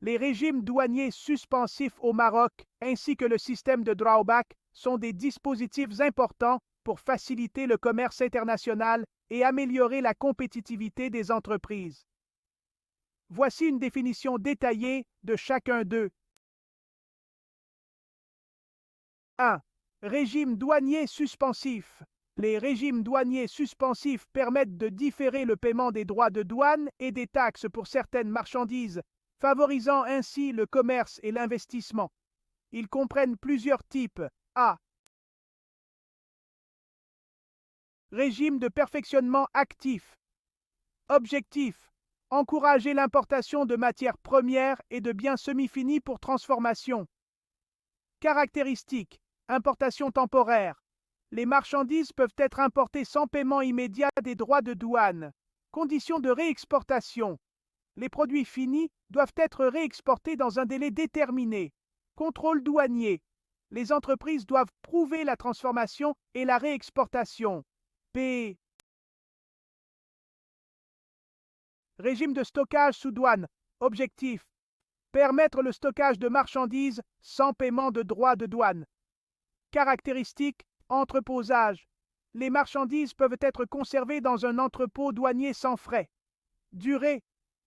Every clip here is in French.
Les régimes douaniers suspensifs au Maroc ainsi que le système de drawback sont des dispositifs importants pour faciliter le commerce international et améliorer la compétitivité des entreprises. Voici une définition détaillée de chacun d'eux. 1. Régime douanier suspensif. Les régimes douaniers suspensifs permettent de différer le paiement des droits de douane et des taxes pour certaines marchandises, favorisant ainsi le commerce et l'investissement. Ils comprennent plusieurs types. A. Régime de perfectionnement actif. Objectif. Encourager l'importation de matières premières et de biens semi-finis pour transformation. Caractéristiques. Importation temporaire. Les marchandises peuvent être importées sans paiement immédiat des droits de douane. Conditions de réexportation. Les produits finis doivent être réexportés dans un délai déterminé. Contrôle douanier. Les entreprises doivent prouver la transformation et la réexportation. P. Régime de stockage sous douane. Objectif. Permettre le stockage de marchandises sans paiement de droits de douane. Caractéristiques. Entreposage. Les marchandises peuvent être conservées dans un entrepôt douanier sans frais. Durée.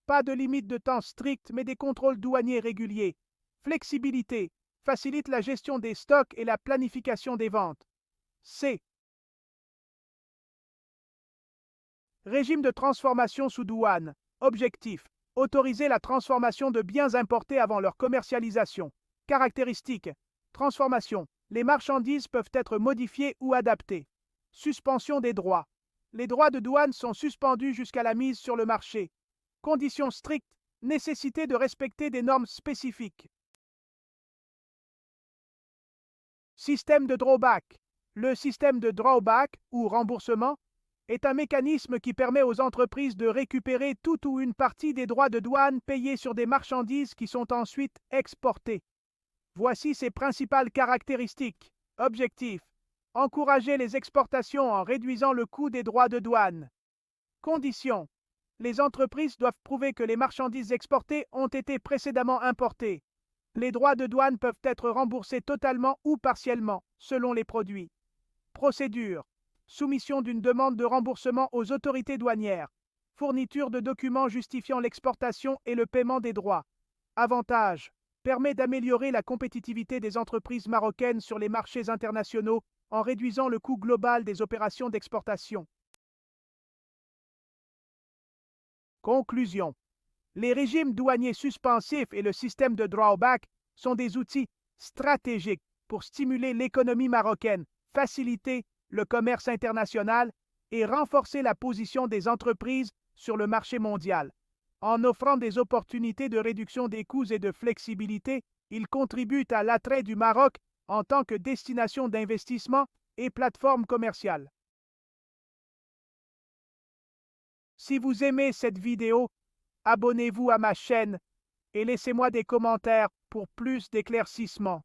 Pas de limite de temps stricte, mais des contrôles douaniers réguliers. Flexibilité. Facilite la gestion des stocks et la planification des ventes. C. Régime de transformation sous douane. Objectif. Autoriser la transformation de biens importés avant leur commercialisation. Caractéristiques. Transformation. Les marchandises peuvent être modifiées ou adaptées. Suspension des droits. Les droits de douane sont suspendus jusqu'à la mise sur le marché. Conditions strictes. Nécessité de respecter des normes spécifiques. Système de drawback. Le système de drawback, ou remboursement, est un mécanisme qui permet aux entreprises de récupérer tout ou une partie des droits de douane payés sur des marchandises qui sont ensuite exportées. Voici ses principales caractéristiques. Objectif. Encourager les exportations en réduisant le coût des droits de douane. Conditions. Les entreprises doivent prouver que les marchandises exportées ont été précédemment importées. Les droits de douane peuvent être remboursés totalement ou partiellement, selon les produits. Procédure. Soumission d'une demande de remboursement aux autorités douanières. Fourniture de documents justifiant l'exportation et le paiement des droits. Avantage. Permet d'améliorer la compétitivité des entreprises marocaines sur les marchés internationaux en réduisant le coût global des opérations d'exportation. Conclusion. Les régimes douaniers suspensifs et le système de drawback sont des outils stratégiques pour stimuler l'économie marocaine, faciliter le commerce international et renforcer la position des entreprises sur le marché mondial. En offrant des opportunités de réduction des coûts et de flexibilité, ils contribuent à l'attrait du Maroc en tant que destination d'investissement et plateforme commerciale. Si vous aimez cette vidéo, abonnez-vous à ma chaîne et laissez-moi des commentaires pour plus d'éclaircissements.